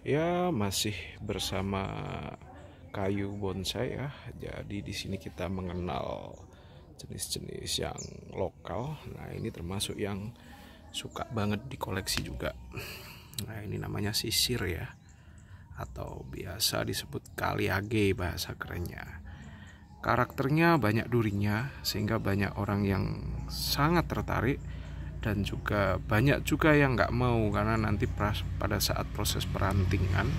Ya, masih bersama kayu bonsai ya. Jadi di sini kita mengenal jenis-jenis yang lokal. Nah, ini termasuk yang suka banget dikoleksi juga. Nah, ini namanya sisir ya, atau biasa disebut kaliage bahasa kerennya. Karakternya banyak durinya sehingga banyak orang yang sangat tertarik, dan juga banyak juga yang nggak mau karena nanti pada saat proses perantingan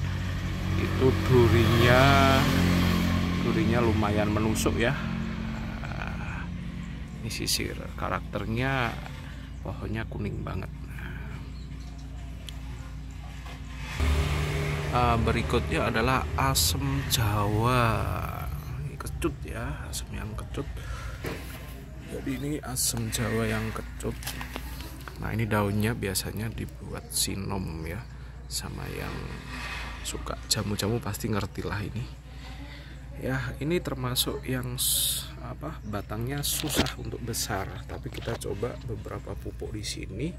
itu durinya lumayan menusuk ya. Ini sisir, karakternya pohonnya kuning banget. Berikutnya adalah asem Jawa. Ini kecut ya, asem yang kecut. Jadi ini asem Jawa yang kecut. Nah, ini daunnya biasanya dibuat sinom ya, sama yang suka jamu-jamu pasti ngerti lah ini. Ya, ini termasuk yang batangnya susah untuk besar, tapi kita coba beberapa pupuk di sini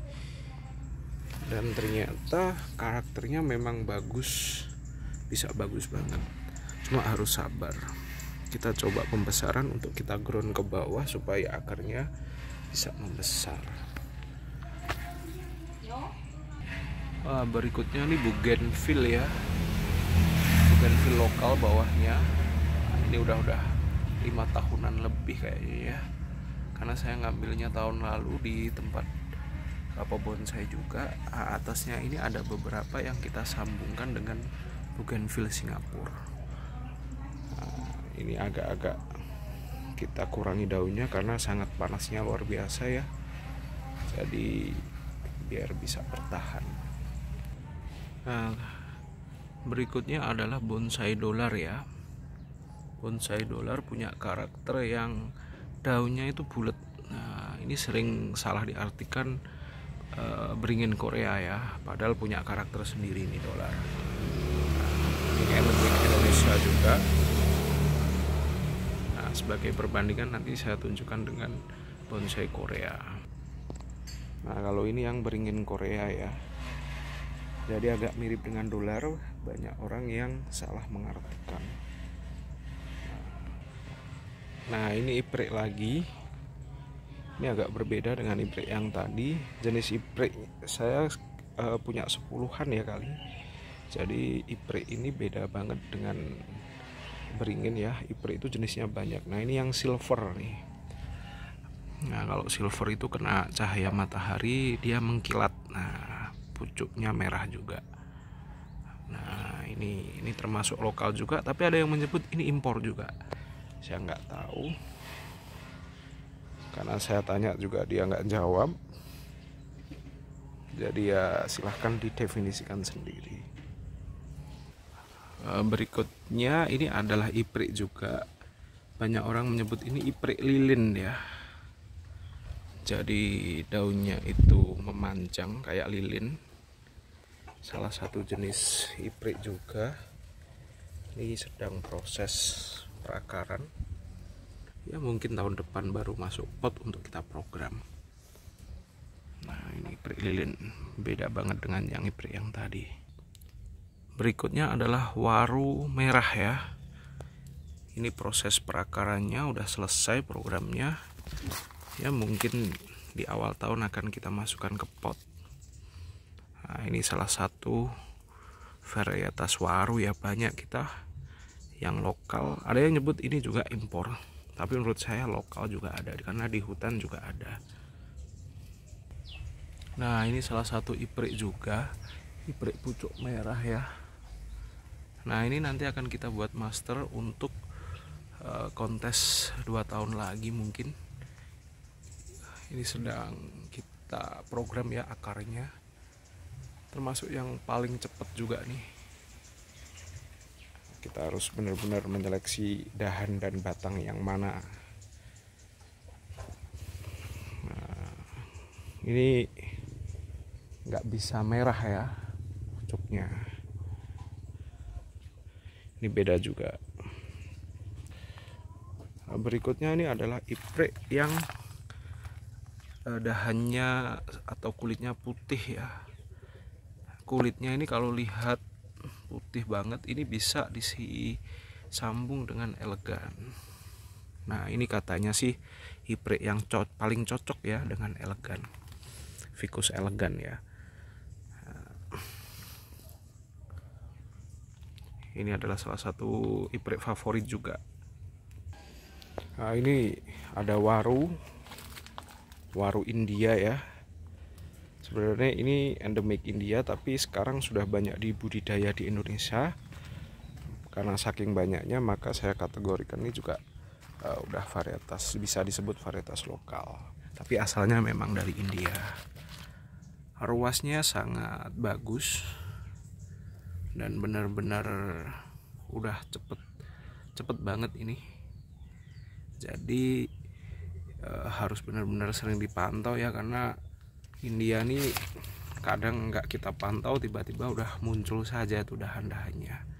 dan ternyata karakternya memang bagus, bisa bagus banget. Cuma harus sabar. Kita coba pembesaran untuk kita ground ke bawah supaya akarnya bisa membesar. Berikutnya nih bougainville ya, bougainville lokal bawahnya. Ini udah 5 tahunan lebih kayaknya ya, karena saya ngambilnya tahun lalu di tempat bonsai juga. Atasnya ini ada beberapa yang kita sambungkan dengan bougainville Singapura. Ini agak-agak kita kurangi daunnya karena sangat panasnya luar biasa ya, jadi biar bisa bertahan. Nah, berikutnya adalah bonsai dolar ya. Bonsai dolar punya karakter yang daunnya itu bulat. Nah, ini sering salah diartikan beringin Korea ya, padahal punya karakter sendiri ini dolar. Nah, ini endemik Indonesia juga. Nah, sebagai perbandingan nanti saya tunjukkan dengan bonsai Korea. Nah, kalau ini yang beringin Korea ya, jadi agak mirip dengan dolar. Banyak orang yang salah mengartikan. Nah, ini iprik lagi. Ini agak berbeda dengan iprik yang tadi. Jenis iprik saya punya 10-an ya kali. Jadi iprik ini beda banget dengan beringin ya. Iprik itu jenisnya banyak. Nah, ini yang silver nih. Nah, kalau silver itu kena cahaya matahari dia mengkilat. Nah, pucuknya merah juga. Nah, ini termasuk lokal juga, tapi ada yang menyebut ini impor juga. Saya nggak tahu, karena saya tanya juga dia nggak jawab. Jadi ya silahkan didefinisikan sendiri. Berikutnya ini adalah iprik juga. Banyak orang menyebut ini iprik lilin ya. Jadi daunnya itu memanjang kayak lilin. Salah satu jenis iprik juga. Ini sedang proses perakaran. Ya, mungkin tahun depan baru masuk pot untuk kita program. Nah, ini iprik lilin, beda banget dengan yang iprik yang tadi. Berikutnya adalah waru merah ya. Ini proses perakarannya udah selesai programnya. Ya, mungkin di awal tahun akan kita masukkan ke pot. Nah, ini salah satu varietas waru ya, banyak kita yang lokal. Ada yang nyebut ini juga impor, tapi menurut saya lokal juga ada karena di hutan juga ada. Nah, ini salah satu iprik juga, iprik pucuk merah ya. Nah, ini nanti akan kita buat master untuk kontes 2 tahun lagi mungkin. Ini sedang kita program ya akarnya, termasuk yang paling cepat juga nih. Kita harus benar-benar menyeleksi dahan dan batang yang mana. Nah, ini nggak bisa merah ya pucuknya. Ini beda juga. Berikutnya ini adalah iprik yang dahannya atau kulitnya putih ya. Kulitnya ini kalau lihat putih banget, ini bisa disambung dengan elegan. Nah ini katanya sih Ypres yang paling cocok ya dengan elegan, Vicus elegan ya. Ini adalah salah satu Ypres favorit juga. Nah ini ada waru India ya. Sebenarnya ini endemik India, tapi sekarang sudah banyak dibudidaya di Indonesia. Karena saking banyaknya maka saya kategorikan ini juga udah varietas, bisa disebut varietas lokal. Tapi asalnya memang dari India. Ruasnya sangat bagus dan benar-benar udah cepet banget ini. Jadi harus benar-benar sering dipantau ya, karena India nih kadang nggak kita pantau tiba-tiba udah muncul saja tuh dahan-dahannya.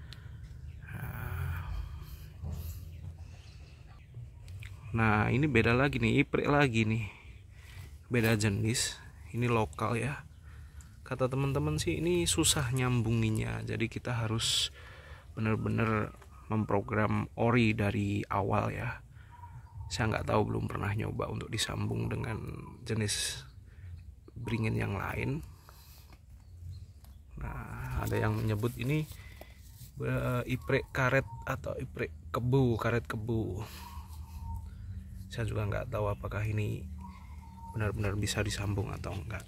Nah ini beda lagi nih, Ypres lagi nih, beda jenis. Ini lokal ya. Kata teman-teman sih ini susah nyambunginya, jadi kita harus benar-benar memprogram ori dari awal ya. Saya nggak tahu, belum pernah nyoba untuk disambung dengan jenis beringin yang lain. Nah ada yang menyebut ini Ypres karet atau Ypres kebu, karet kebu. Saya juga nggak tahu apakah ini benar-benar bisa disambung atau enggak.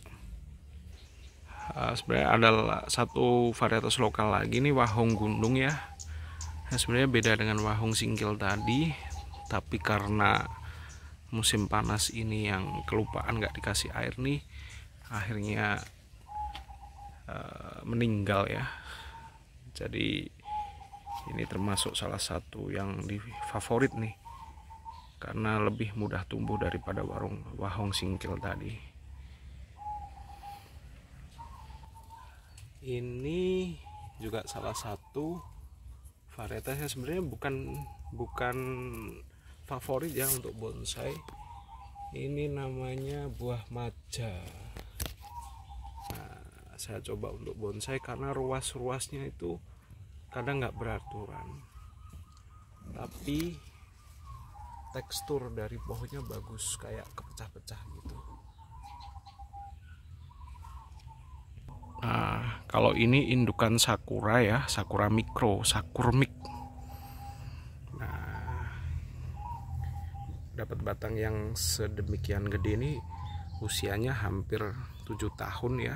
Sebenarnya ada satu varietas lokal lagi nih, Wahong Gundung ya. Nah, sebenarnya beda dengan Wahong Singkil tadi, tapi karena musim panas ini yang kelupaan nggak dikasih air nih, akhirnya meninggal ya. Jadi ini termasuk salah satu yang favorit nih, karena lebih mudah tumbuh daripada Wahong Singkil tadi. Ini juga salah satu varietasnya, sebenarnya bukan favorit ya untuk bonsai. Ini namanya buah maja. Nah, saya coba untuk bonsai karena ruas-ruasnya itu kadang nggak beraturan, tapi tekstur dari pohonnya bagus, kayak kepecah-pecah gitu. Nah, kalau ini indukan sakura ya, sakura mikro, sakurmik. Nah, dapat batang yang sedemikian gede ini, usianya hampir 7 tahun ya.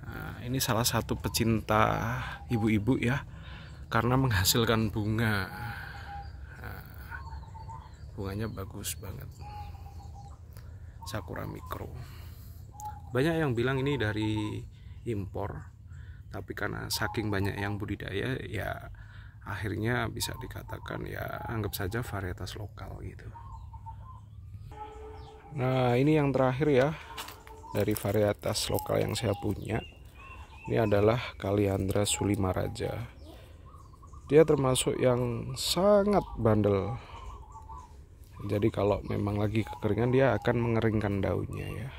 Nah, ini salah satu pecinta ibu-ibu ya, karena menghasilkan bunga. Nah, bunganya bagus banget, sakura mikro. Banyak yang bilang ini dari impor, tapi karena saking banyak yang budidaya ya akhirnya bisa dikatakan ya anggap saja varietas lokal gitu. Nah ini yang terakhir ya dari varietas lokal yang saya punya. Ini adalah Kaliandra Sulimaraja. Dia termasuk yang sangat bandel. Jadi kalau memang lagi kekeringan dia akan mengeringkan daunnya ya.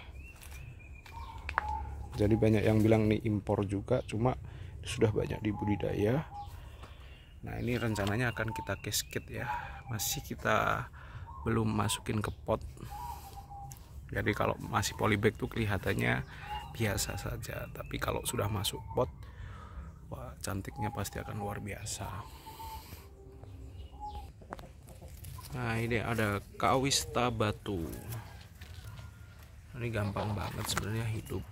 Jadi banyak yang bilang nih impor juga, cuma sudah banyak dibudidaya. Nah ini rencananya akan kita cascade ya, masih kita belum masukin ke pot. Jadi kalau masih polybag tuh kelihatannya biasa saja, tapi kalau sudah masuk pot, wah cantiknya pasti akan luar biasa. Nah ini ada Kawista batu. Ini gampang banget sebenarnya hidup,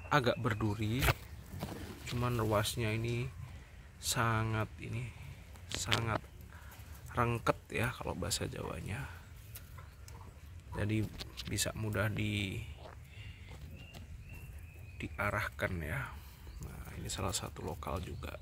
agak berduri, cuman ruasnya ini sangat rengket ya kalau bahasa Jawanya. Jadi bisa mudah diarahkan ya. Nah ini salah satu lokal juga.